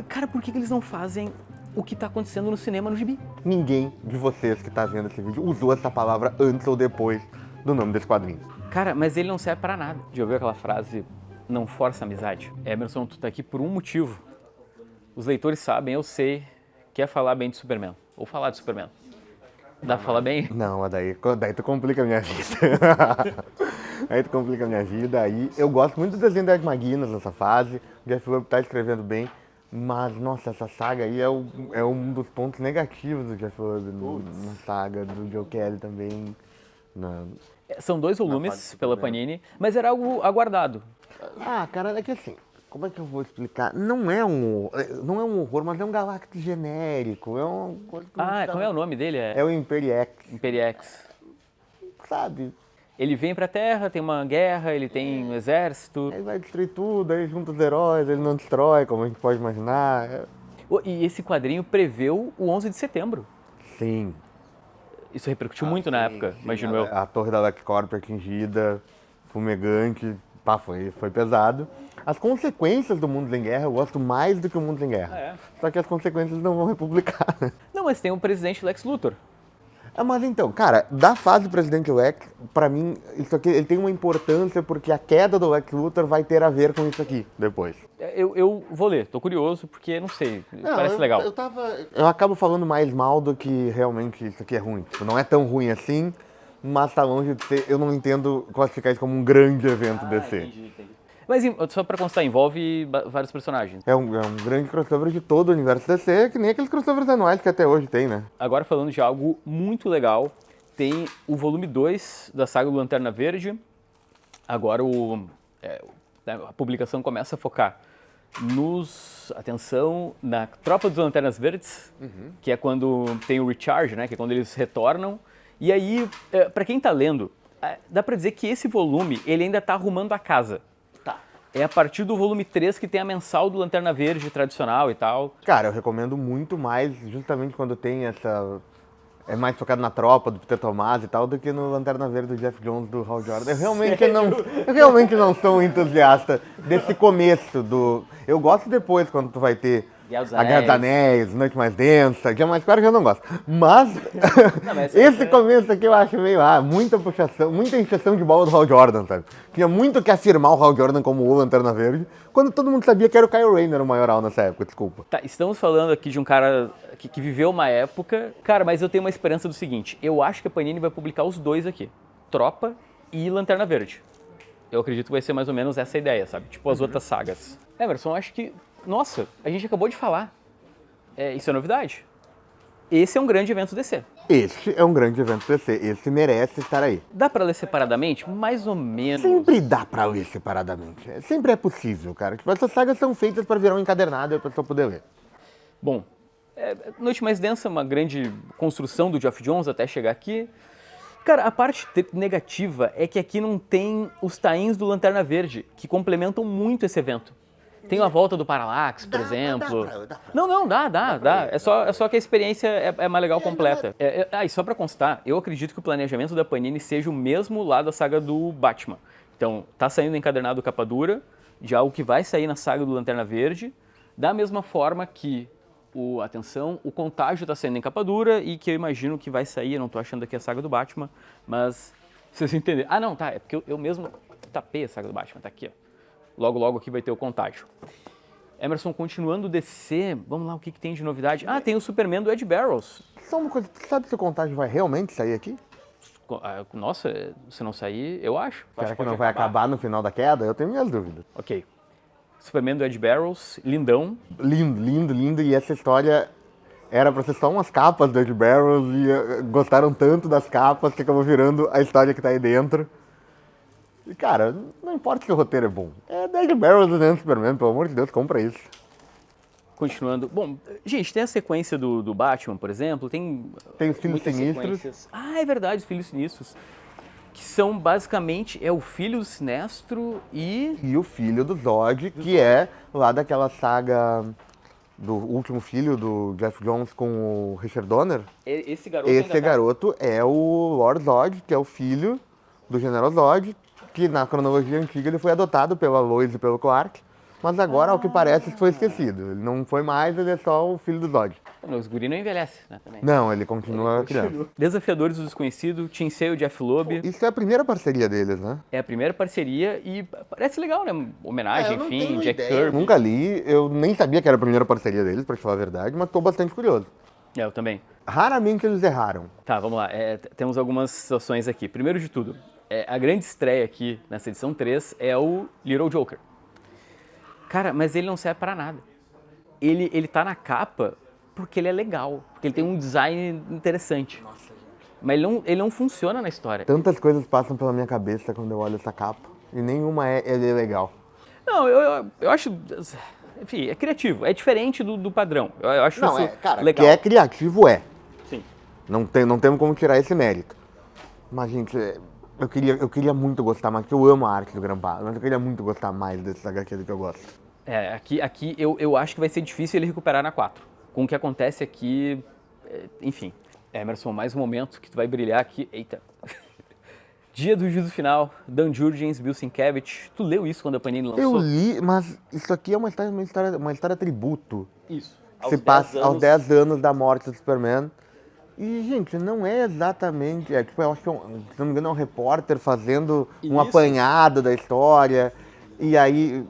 Cara, por que eles não fazem o que tá acontecendo no cinema no gibi? Ninguém de vocês que tá vendo esse vídeo usou essa palavra antes ou depois do nome desse quadrinho. Cara, mas ele não serve pra nada. Já ouviu aquela frase, não força a amizade? Emerson, tu tá aqui por um motivo. Os leitores sabem, eu sei, quer falar bem de Superman. Ou falar de Superman. Dá pra falar bem? Não, mas daí tu complica a minha vida. Aí tu complica a minha vida. Aí eu gosto muito do desenho da Ed McGuinness nessa fase. O Jeff Loeb tá escrevendo bem. Mas, nossa, essa saga aí é um dos pontos negativos do Jeff Loeb na saga, do Joe Kelly também. São 2 volumes pela Panini, mas era algo aguardado. Ah, cara, é que assim, como é que eu vou explicar? Não é um horror, mas é um Galactus genérico. É uma coisa que Como é o nome dele? É o Imperiex, Imperiex. sabe? Ele vem pra Terra, tem uma guerra, ele tem um exército. Aí vai destruir tudo, aí junta os heróis, ele não destrói, como a gente pode imaginar. E esse quadrinho preveu o 11 de setembro. Sim. Isso repercutiu muito na época, imagino eu. A torre da LexCorp atingida, fumegante, pá, foi pesado. As consequências do Mundo em Guerra eu gosto mais do que o Mundo em Guerra. Ah, é? Só que as consequências não vão republicar, né? Não, mas tem o presidente Lex Luthor. Mas então, cara, da fase do Presidente Lex, pra mim, isso aqui ele tem uma importância porque a queda do Lex Luthor vai ter a ver com isso aqui depois. Eu vou ler, tô curioso porque, não sei, parece legal. Eu acabo falando mais mal do que realmente isso aqui é ruim. Tipo, não é tão ruim assim, mas tá longe de ser. Eu não entendo classificar isso como um grande evento DC. Entendi. Mas só pra constar, envolve vários personagens. É um grande crossover de todo o universo DC, que nem aqueles crossovers anuais que até hoje tem, né? Agora falando de algo muito legal, tem o volume 2 da saga do Lanterna Verde. Agora a publicação começa a focar na Tropa dos Lanternas Verdes, que é quando tem o Recharge, né, que é quando eles retornam. E aí, pra quem tá lendo, dá pra dizer que esse volume, ele ainda tá arrumando a casa. É a partir do volume 3 que tem a mensal do Lanterna Verde tradicional e tal. Cara, eu recomendo muito mais, justamente quando tem essa... É mais focado na tropa do Peter Tomás e tal, do que no Lanterna Verde do Jeff Jones, do Hal Jordan. Eu realmente não sou um entusiasta desse começo do... Eu gosto depois, quando tu vai ter a Guerra dos Anéis, Noite Mais Densa, Dia Mais Claro, que eu não gosto. Mas, esse começo aqui eu acho meio, muita puxação, muita encheção de bola do Hal Jordan, sabe? Tinha muito que afirmar o Hal Jordan como o Lanterna Verde, quando todo mundo sabia que era o Kyle Rayner o maioral nessa época, desculpa. Tá, estamos falando aqui de um cara que viveu uma época. Cara, mas eu tenho uma esperança do seguinte, eu acho que a Panini vai publicar os 2 aqui, Tropa e Lanterna Verde. Eu acredito que vai ser mais ou menos essa ideia, sabe? Tipo as outras sagas. Emerson, eu acho que... Nossa, a gente acabou de falar. Isso é novidade. Esse é um grande evento DC. Esse é um grande evento DC, esse merece estar aí. Dá pra ler separadamente? Mais ou menos. Sempre dá pra ler separadamente. Sempre é possível, cara. Tipo, essas sagas são feitas pra virar um encadernado e a pessoa poder ler. Bom, Noite Mais Densa, uma grande construção do Geoff Johns até chegar aqui. Cara, a parte negativa é que aqui não tem os tie-ins do Lanterna Verde, que complementam muito esse evento. Tem a volta do Parallax, por exemplo. Dá. É só que a experiência é mais legal completa. E só pra constar, eu acredito que o planejamento da Panini seja o mesmo lá da saga do Batman. Então, tá saindo encadernado capa dura, de algo que vai sair na saga do Lanterna Verde, da mesma forma que o Contágio tá saindo em capa dura e que eu imagino que vai sair, eu não tô achando aqui a saga do Batman, mas vocês entenderam. É porque eu mesmo tapei a saga do Batman, tá aqui, ó. Logo aqui vai ter o Contágio. Emerson, continuando DC, vamos lá, o que tem de novidade? Tem o Superman do Ed Barrows. Só uma coisa, sabe se o Contágio vai realmente sair aqui? Nossa, se não sair, eu acho. Será que não vai acabar no final da queda? Eu tenho minhas dúvidas. Ok. Superman do Ed Barrows, lindão. Lindo. E essa história era pra ser só umas capas do Ed Barrows e gostaram tanto das capas que acabou virando a história que tá aí dentro. E, cara, não importa se o roteiro é bom. É Ed Barrows dentro do Superman, pelo amor de Deus, compra isso. Continuando. Bom, gente, tem a sequência do Batman, por exemplo, tem os Filhos Sinistros. Sequências. É verdade, os Filhos Sinistros. Que são basicamente, o filho do Sinestro e o filho do Zod, que é lá daquela saga do último filho do Jeff Jones com o Richard Donner. Esse garoto é o Lord Zod, que é o filho do General Zod, que na cronologia antiga ele foi adotado pela Lois e pelo Clark. mas agora, ao que parece, foi esquecido. Ele não foi mais, ele é só o filho do Zod. Os guri não envelhece, né, também. Não, ele continua criança. Desafiadores do Desconhecido, Tim Sale e Jeff Loeb. Isso é a primeira parceria deles, né? É a primeira parceria e parece legal, né? Homenagem, eu não enfim, tenho Jack ideia. Kirby. Nunca li, eu nem sabia que era a primeira parceria deles, pra te falar a verdade, mas tô bastante curioso. Eu também. Raramente eles erraram. Tá, vamos lá. Temos algumas situações aqui. Primeiro de tudo, a grande estreia aqui nessa edição 3 é o Little Joker. Cara, mas ele não serve para nada. Ele tá na capa porque ele é legal, porque ele tem um design interessante. Mas ele não funciona na história. Tantas coisas passam pela minha cabeça quando eu olho essa capa, e nenhuma é legal. Não, eu acho... Enfim, é criativo, é diferente do padrão. Eu acho Não, isso cara, legal. que é criativo é. Sim. Não temos como tirar esse mérito. Mas, gente, eu queria muito gostar mais, porque eu amo a arte do Grandpa, mas eu queria muito gostar mais desses HQ do que eu gosto. Aqui eu acho que vai ser difícil ele recuperar na 4. Com o que acontece aqui, enfim. Emerson, mais um momento que tu vai brilhar aqui. Eita. Dia do Juízo Final, Dan Jurgens, Bill Sienkiewicz. Tu leu isso quando a Panini lançou? Eu li, mas isso aqui é uma história tributo. Isso. Que se passa aos 10 anos da morte do Superman. E, gente, não é exatamente... tipo, eu acho que, se não me engano, é um repórter fazendo um apanhado da história. E aí,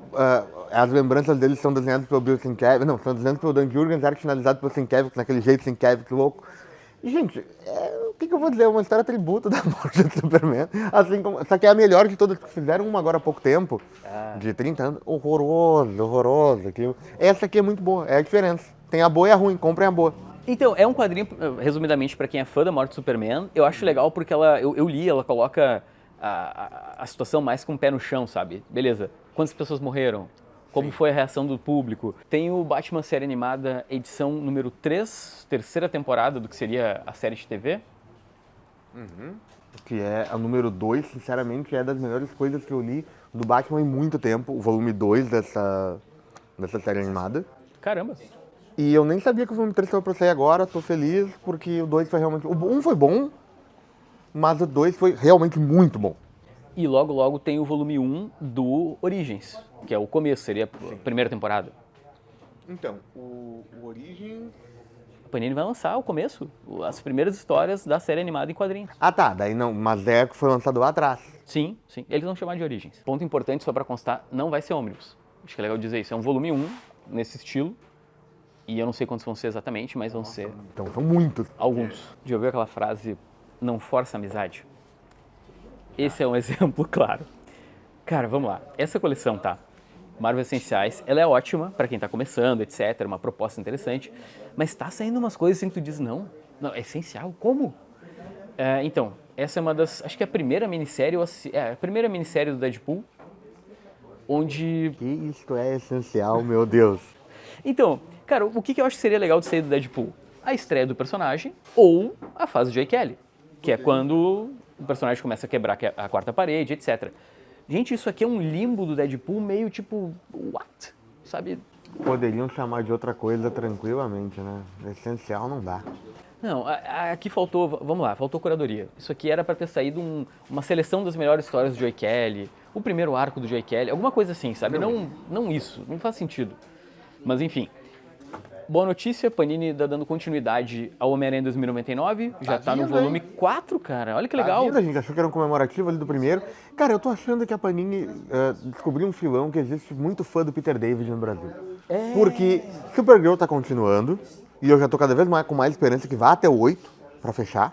as lembranças dele são desenhadas pelo Bill Sienkiewicz. Não, são desenhadas pelo Dan Jurgens, arte finalizada pelo Sienkiewicz, naquele jeito Sienkiewicz louco. E, gente, o que eu vou dizer? É uma história tributo da morte do Superman. Assim como, só que é a melhor de todas, que fizeram uma agora há pouco tempo, de 30 anos. Horroroso. Aquilo. Essa aqui é muito boa, é a diferença. Tem a boa e a ruim, comprem a boa. Então, é um quadrinho, resumidamente, pra quem é fã da morte do Superman. Eu acho legal porque eu li, ela coloca a situação mais com o pé no chão, sabe? Beleza, quantas pessoas morreram? Como foi a reação do público? Tem o Batman Série Animada, edição número 3, terceira temporada do que seria a série de TV. Que é a número 2, sinceramente, é das melhores coisas que eu li do Batman em muito tempo. O volume 2 dessa série animada. Caramba. E eu nem sabia que o volume 3 estava pra sair agora, tô feliz, porque o 2 foi realmente... O 1 foi bom, mas o 2 foi realmente muito bom. E logo tem o volume 1 do Origins, que é o começo, seria a primeira temporada. Então, o Origins... A Panini vai lançar o começo, as primeiras histórias da série animada em quadrinhos. Ah tá, daí não, mas é que foi lançado lá atrás. Sim, eles vão chamar de Origins. Ponto importante, só pra constar, não vai ser ônibus. Acho que é legal dizer isso, é um volume 1, nesse estilo. E eu não sei quantos vão ser exatamente, mas vão ser... Então, são muitos. Alguns. Já ouviu aquela frase, não força a amizade? Esse é um exemplo claro. Cara, vamos lá. Essa coleção, tá? Marvel Essenciais, ela é ótima pra quem tá começando, etc. Uma proposta interessante. Mas tá saindo umas coisas assim que tu diz, não, é essencial, como? Então, essa é uma das... Acho que é a primeira minissérie, a primeira minissérie do Deadpool, onde... Que isto é essencial, meu Deus. Então, cara, o que eu acho que seria legal de sair do Deadpool? A estreia do personagem ou a fase de Joe Kelly, que é quando o personagem começa a quebrar a quarta parede, etc. Gente, isso aqui é um limbo do Deadpool meio tipo, what? Sabe? Poderiam chamar de outra coisa tranquilamente, né? Essencial não dá. Não, aqui faltou, vamos lá, faltou curadoria. Isso aqui era pra ter saído uma seleção das melhores histórias do Joe Kelly, o primeiro arco do Joe Kelly, alguma coisa assim, sabe? Não isso, não faz sentido. Mas enfim, boa notícia, Panini tá dando continuidade ao Homem-Aranha 2099, já tá no volume 4, cara, olha que legal. A gente achou que era um comemorativo ali do primeiro. Cara, eu tô achando que a Panini descobriu um filão que existe muito fã do Peter David no Brasil. Porque Supergirl tá continuando, e eu já tô cada vez mais com mais esperança que vá até o 8 pra fechar.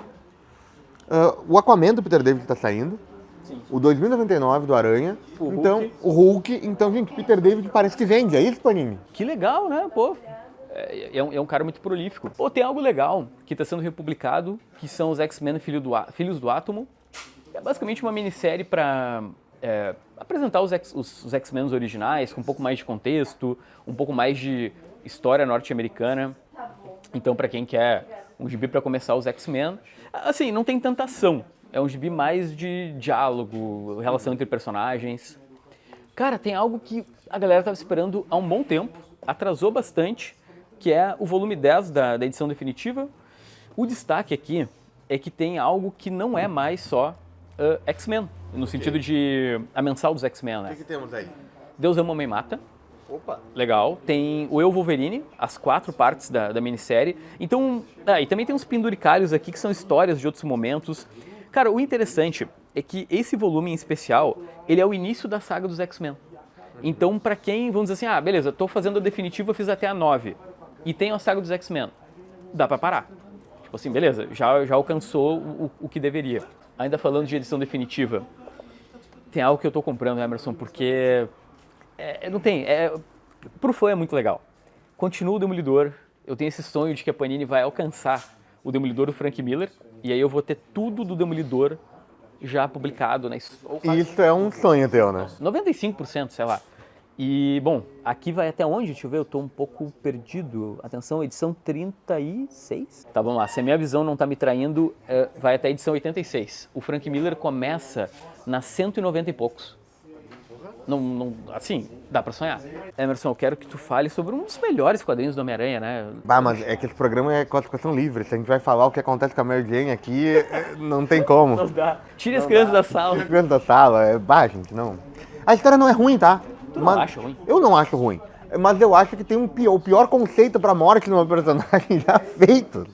O Aquaman do Peter David tá saindo. Sim. O 2099 do Aranha. O Hulk. Então, gente, Peter David parece que vende. É isso, Panini? Que legal, né? Pô, é um cara muito prolífico. Pô, tem algo legal que está sendo republicado, que são os X-Men Filhos do Átomo. É basicamente uma minissérie para apresentar os X-Men originais, com um pouco mais de contexto, um pouco mais de história norte-americana. Então, para quem quer um gibi para começar os X-Men, assim, não tem tanta ação. É um gibi mais de diálogo, relação entre personagens. Cara, tem algo que a galera estava esperando há um bom tempo, atrasou bastante, que é o volume 10 da edição definitiva. O destaque aqui é que tem algo que não é mais só X-Men, no sentido de a mensal dos X-Men, né? O que temos aí? Deus Ama, Homem Mata, Opa! Legal. Tem o Eu Wolverine, as 4 partes da minissérie. Então, e também tem uns penduricalhos aqui que são histórias de outros momentos. Cara, o interessante é que esse volume em especial, ele é o início da saga dos X-Men. Então, pra quem, vamos dizer assim, beleza, tô fazendo a definitiva, fiz até a 9, e tem a saga dos X-Men, dá pra parar. Tipo assim, beleza, já alcançou o que deveria. Ainda falando de edição definitiva, tem algo que eu tô comprando, Emerson, porque não tem, pro fã é muito legal. Continua o Demolidor, eu tenho esse sonho de que a Panini vai alcançar o Demolidor do Frank Miller, e aí eu vou ter tudo do Demolidor já publicado na história. Isso é um sonho teu, né? 95%, sei lá. E, bom, aqui vai até onde? Deixa eu ver, eu tô um pouco perdido. Atenção, edição 36? Tá, vamos lá. Se a minha visão não tá me traindo, vai até a edição 86. O Frank Miller começa nas 190 e poucos. Não, assim, dá pra sonhar. Emerson, eu quero que tu fale sobre um dos melhores quadrinhos do Homem-Aranha, né? Mas é que esse programa é classificação livre. Se a gente vai falar o que acontece com a Mary Jane aqui, não tem como. Não dá. Tire as crianças da sala. Dentro da sala, gente, não. A história não é ruim, tá? Tu não acha ruim? Eu não acho ruim. Mas eu acho que tem o pior conceito pra morte numa personagem já feito.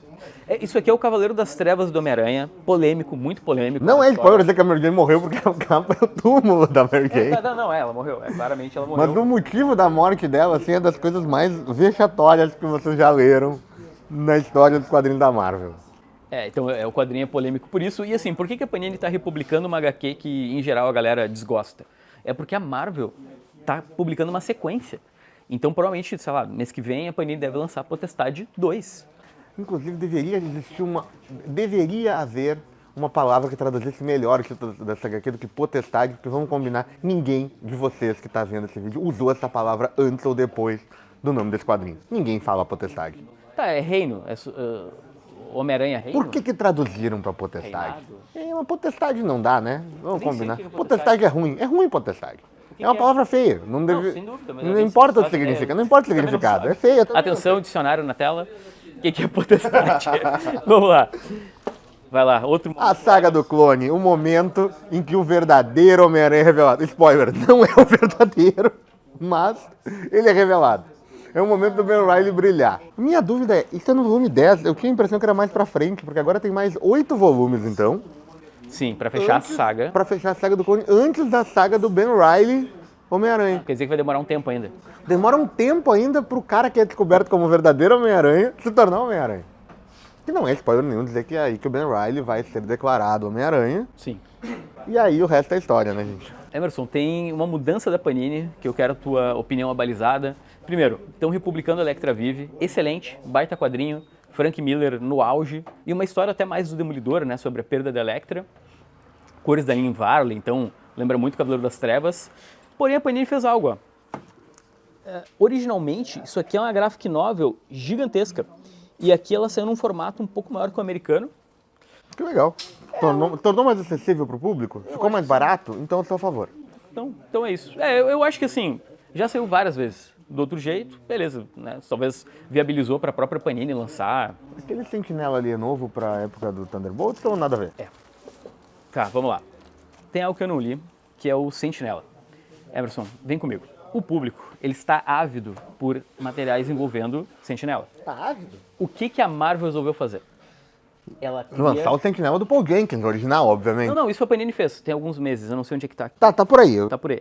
Isso aqui é o Cavaleiro das Trevas do Homem-Aranha, polêmico, muito polêmico. Não é spoiler dizer que a Mary Jane morreu porque a capa é o túmulo da Mary Jane. Não, ela morreu, claramente ela morreu. Mas o motivo da morte dela, assim, é das coisas mais vexatórias que vocês já leram na história dos quadrinhos da Marvel. Então o quadrinho é polêmico por isso. E assim, por que a Panini tá republicando uma HQ que, em geral, a galera desgosta? É porque a Marvel tá publicando uma sequência. Então, provavelmente, sei lá, mês que vem a Panini deve lançar Potestade 2. Inclusive, deveria haver uma palavra que traduzisse melhor o título dessa HQ do que potestade, porque vamos combinar, ninguém de vocês que está vendo esse vídeo usou essa palavra antes ou depois do nome desse quadrinho. Ninguém fala potestade. Tá, é reino, Homem-Aranha reino? Por que traduziram para potestade? Reinado? Uma potestade não dá, né? Vamos combinar. que é Potestade é ruim. É ruim potestade. É uma palavra feia. Não, sem dúvida, mas não importa o que significa. Não importa o significado. É feia. Atenção, dicionário na tela. O que é potestade? Vamos lá. Vai lá, outro... A saga do clone, o momento em que o verdadeiro Homem-Aranha é revelado. Spoiler, não é o verdadeiro, mas ele é revelado. É o momento do Ben Reilly brilhar. Minha dúvida é, isso é no volume 10, eu tinha a impressão que era mais pra frente, porque agora tem mais 8 volumes, então. Sim, pra fechar a saga. Pra fechar a saga do clone, antes da saga do Ben Reilly Homem-Aranha. Quer dizer que vai demorar um tempo ainda. Demora um tempo ainda pro cara que é descoberto como o verdadeiro Homem-Aranha se tornar Homem-Aranha. Que não é spoiler nenhum dizer que é aí que o Ben Reilly vai ser declarado Homem-Aranha. Sim. E aí o resto é história, né, gente? Emerson, tem uma mudança da Panini, que eu quero a tua opinião abalizada. Primeiro, estão republicando a Electra Vive, excelente, baita quadrinho, Frank Miller no auge, e uma história até mais do Demolidor, né, sobre a perda da Electra. Cores da Lynn Varley, então lembra muito o Cavaleiro das Trevas. Porém, a Panini fez algo, ó. Originalmente, isso aqui é uma graphic novel gigantesca. E aqui ela saiu num formato um pouco maior que o americano. Que legal. Tornou mais acessível pro público? Ficou mais barato? Então eu sou a favor. Então é isso. Eu acho que assim, já saiu várias vezes. Do outro jeito, beleza, né? Talvez viabilizou para a própria Panini lançar. Aquele Sentinela ali é novo pra época do Thunderbolts ou nada a ver? Tá, vamos lá. Tem algo que eu não li, que é o Sentinela. Emerson, vem comigo. O público, ele está ávido por materiais envolvendo Sentinela. Tá ávido? O que a Marvel resolveu fazer? Ela queria... Lançar o Sentinela do Paul Jenkins, original, obviamente. Não, isso a Panini fez, tem alguns meses, eu não sei onde é que tá. Tá por aí. Tá por aí,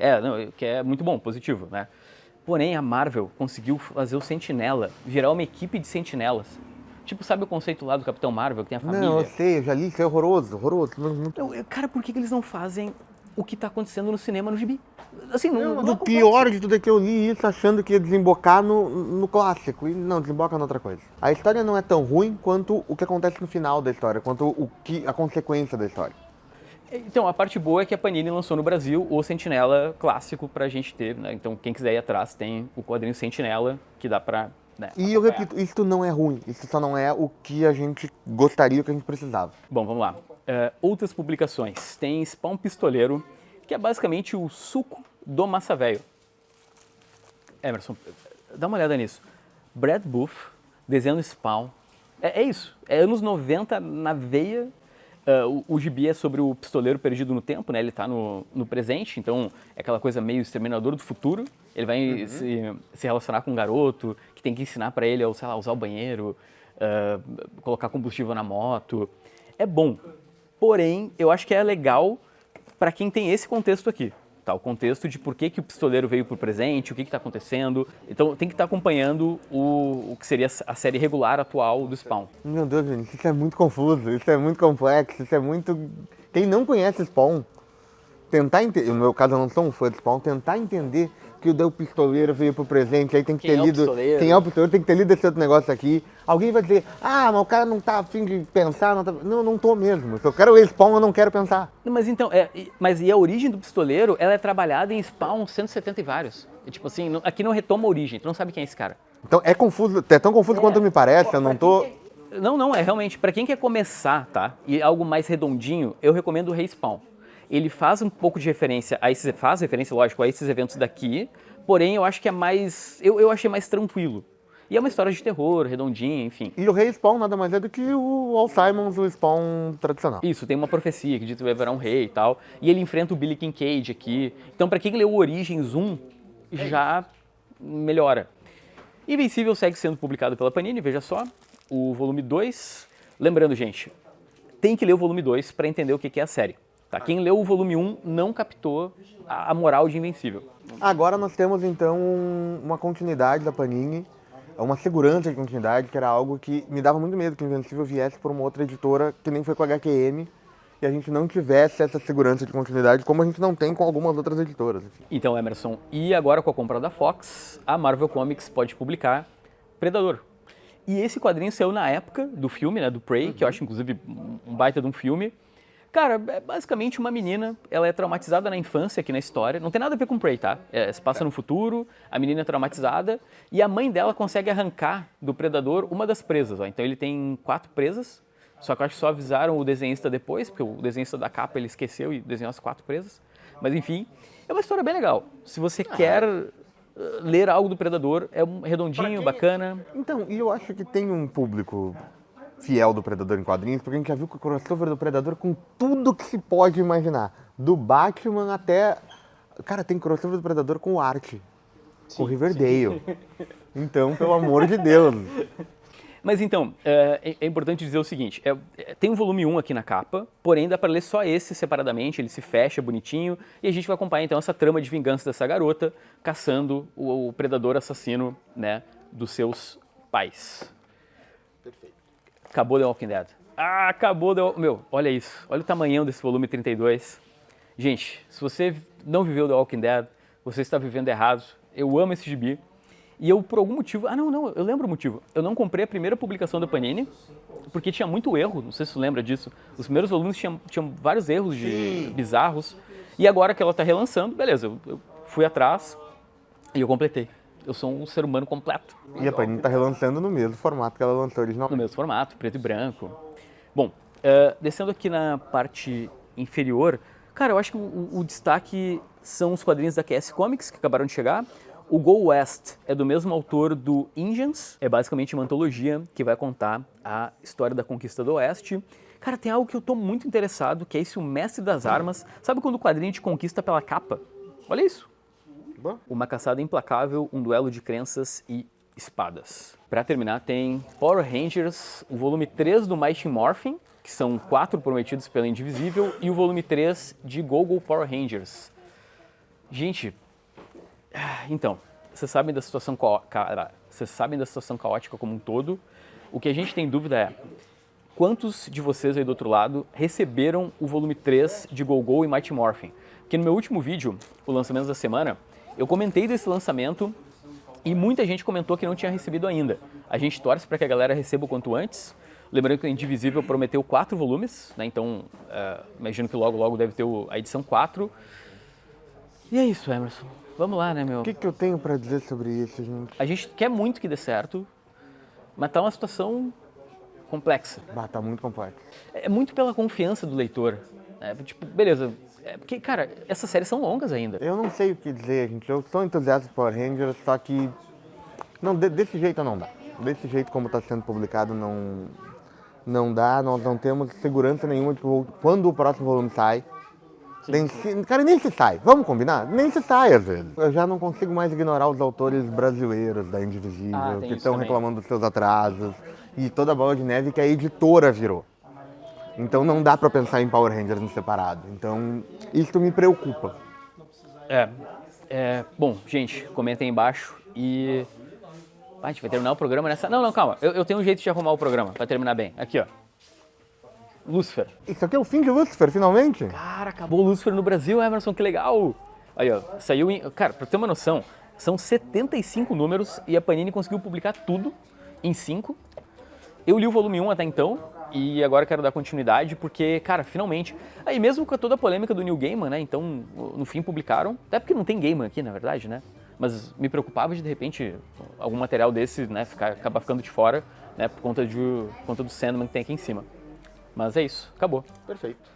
que é muito bom, positivo, né? Porém, a Marvel conseguiu fazer o Sentinela virar uma equipe de sentinelas. Tipo, sabe o conceito lá do Capitão Marvel, que tem a família? Não, eu sei, eu já li, isso é horroroso. Cara, por que eles não fazem o que tá acontecendo no cinema no gibi? Assim, não O pior de tudo é que eu li isso achando que ia desembocar no clássico, e não, desemboca em outra coisa. A história não é tão ruim quanto o que acontece no final da história, quanto a consequência da história. Então, a parte boa é que a Panini lançou no Brasil o Sentinela clássico pra gente ter, né? Então, quem quiser ir atrás, tem o quadrinho Sentinela, que dá pra... Né, e eu repito, isso não é ruim, isso só não é o que a gente gostaria, o que a gente precisava. Bom, vamos lá. Outras publicações. Tem Spawn Pistoleiro, que é basicamente o suco do Massa Velho. Emerson, dá uma olhada nisso. Brad Booth, desenhando Spawn. É isso. É anos 90 na veia. O gibi é sobre o pistoleiro perdido no tempo, né? Ele tá no presente, então é aquela coisa meio exterminador do futuro. Ele vai se relacionar com um garoto que tem que ensinar pra ele a, sei lá, usar o banheiro, colocar combustível na moto. É bom, porém, eu acho que é legal pra quem tem esse contexto aqui. Tá, o contexto de por que o pistoleiro veio pro presente, o que está acontecendo. Então tem que estar acompanhando o que seria a série regular atual do Spawn. Meu Deus, gente, isso é muito confuso, isso é muito complexo, isso é muito... Quem não conhece Spawn, tentar entender, no meu caso eu não sou um fã de Spawn, tentar entender que o pistoleiro veio pro presente, aí tem que ter lido... Quem é o pistoleiro? Tem que ter lido esse outro negócio aqui. Alguém vai dizer, mas o cara não tá afim de pensar, não tá... Não, não tô mesmo. Se eu quero ler Spawn, eu não quero pensar. Mas então, mas a origem do pistoleiro, ela é trabalhada em Spawn 170 e vários. Tipo assim, aqui não retoma a origem, tu não sabe quem é esse cara. Então é confuso, é tão confuso quanto me parece, eu não tô... Não, é realmente, pra quem quer começar, tá, e algo mais redondinho, eu recomendo o Respawn. Ele faz um pouco de referência lógico, a esses eventos daqui, porém eu acho que é mais, eu achei mais tranquilo. E é uma história de terror, redondinha, enfim. E o rei Spawn nada mais é do que o All Simons, o Spawn tradicional. Isso, tem uma profecia que diz que vai virar um rei e tal, e ele enfrenta o Billy Kincaid aqui. Então pra quem leu o Origins 1, já melhora. Invencível segue sendo publicado pela Panini, veja só, o volume 2. Lembrando, gente, tem que ler o volume 2 para entender o que é a série. Tá? Quem leu o volume 1 não captou a moral de Invencível. Agora nós temos então uma continuidade da Panini, uma segurança de continuidade, que era algo que me dava muito medo que Invencível viesse por uma outra editora que nem foi com a HQM, e a gente não tivesse essa segurança de continuidade como a gente não tem com algumas outras editoras. Enfim. Então, Emerson, e agora com a compra da Fox, a Marvel Comics pode publicar Predador. E esse quadrinho saiu na época do filme, né, do Prey, que eu acho inclusive um baita de um filme. Cara, é basicamente uma menina, ela é traumatizada na infância aqui na história, não tem nada a ver com Prey, tá? Se passa no futuro, a menina é traumatizada e a mãe dela consegue arrancar do Predador uma das presas, ó. Então ele tem 4 presas, só que eu acho que só avisaram o desenhista depois, porque o desenhista da capa ele esqueceu e desenhou as 4 presas. Mas enfim, é uma história bem legal. Se você quer ler algo do Predador, é um redondinho, bacana. Então, e eu acho que tem um público fiel do Predador em quadrinhos, porque a gente já viu que o crossover do Predador com tudo que se pode imaginar. Do Batman até... Cara, tem crossover do Predador com o Art, com o Riverdale. Então, pelo amor de Deus. Mas então, é importante dizer o seguinte, tem um volume 1 aqui na capa, porém dá para ler só esse separadamente, ele se fecha bonitinho, e a gente vai acompanhar então essa trama de vingança dessa garota, caçando o predador assassino, né, dos seus pais. Perfeito. Acabou The Walking Dead. Acabou The Walking Dead. Meu, olha isso, olha o tamanhão desse volume 32. Gente, se você não viveu The Walking Dead, você está vivendo errado. Eu amo esse gibi. E eu, por algum motivo... eu lembro o motivo. Eu não comprei a primeira publicação da Panini, porque tinha muito erro, não sei se você lembra disso. Os primeiros volumes tinham vários erros bizarros. E agora que ela está relançando, beleza, eu fui atrás e eu completei. Eu sou um ser humano completo. E a Panini está relançando no mesmo formato que ela lançou originalmente. No mesmo formato, preto e branco. Bom, descendo aqui na parte inferior, cara, eu acho que o destaque são os quadrinhos da QS Comics, que acabaram de chegar. O Go West é do mesmo autor do Ingens, é basicamente uma antologia que vai contar a história da conquista do Oeste. Cara, tem algo que eu tô muito interessado, que é esse O Mestre das Armas. Sabe quando o quadrinho te conquista pela capa? Olha isso. Uma caçada implacável, um duelo de crenças e espadas. Pra terminar, tem Power Rangers, o volume 3 do Mighty Morphin, que são 4 prometidos pela Indivisível, e o volume 3 de Go-Go Power Rangers. Gente... Então, vocês sabem da situação caótica como um todo. O que a gente tem dúvida é quantos de vocês aí do outro lado receberam o volume 3 de Go-Go e Mighty Morphin? Porque no meu último vídeo, o lançamento da semana, eu comentei desse lançamento e muita gente comentou que não tinha recebido ainda. A gente torce para que a galera receba o quanto antes. Lembrando que o Indivisível prometeu 4 volumes, né? Então imagino que logo deve ter a edição 4. E é isso, Emerson. Vamos lá, né, meu? O que eu tenho pra dizer sobre isso, gente? A gente quer muito que dê certo, mas tá uma situação complexa. Tá muito complexo. É muito pela confiança do leitor. Tipo, beleza. Porque, cara, essas séries são longas ainda. Eu não sei o que dizer, gente. Eu sou entusiasta de Power Rangers, só que... Não, desse jeito não dá. Desse jeito como tá sendo publicado, Não dá, nós não temos segurança nenhuma de quando o próximo volume sai. Cara, nem se sai. Vamos combinar? Nem se sai, às vezes. Eu já não consigo mais ignorar os autores brasileiros da Indivisível, tem que isso estão também. reclamando dos seus atrasos. E toda a bola de neve que a editora virou. Então não dá pra pensar em Power Rangers no separado. Então isso me preocupa. Bom, gente, comentem aí embaixo e... a gente vai terminar o programa nessa... Não, calma. Eu tenho um jeito de arrumar o programa pra terminar bem. Aqui, ó. Lúcifer. Isso aqui é o fim de Lucifer, finalmente? Cara, acabou o Lúcifer no Brasil, Emerson, que legal. Aí, ó, saiu em... Cara, pra ter uma noção, são 75 números e a Panini conseguiu publicar tudo em 5. Eu li o volume 1 até então e agora quero dar continuidade porque, cara, finalmente... Aí mesmo com toda a polêmica do Neil Gaiman, né, então no fim publicaram, até porque não tem Gaiman aqui, na verdade, né, mas me preocupava de repente algum material desse, né, acabar ficando de fora, né, por conta do Sandman que tem aqui em cima. Mas é isso, acabou. Perfeito.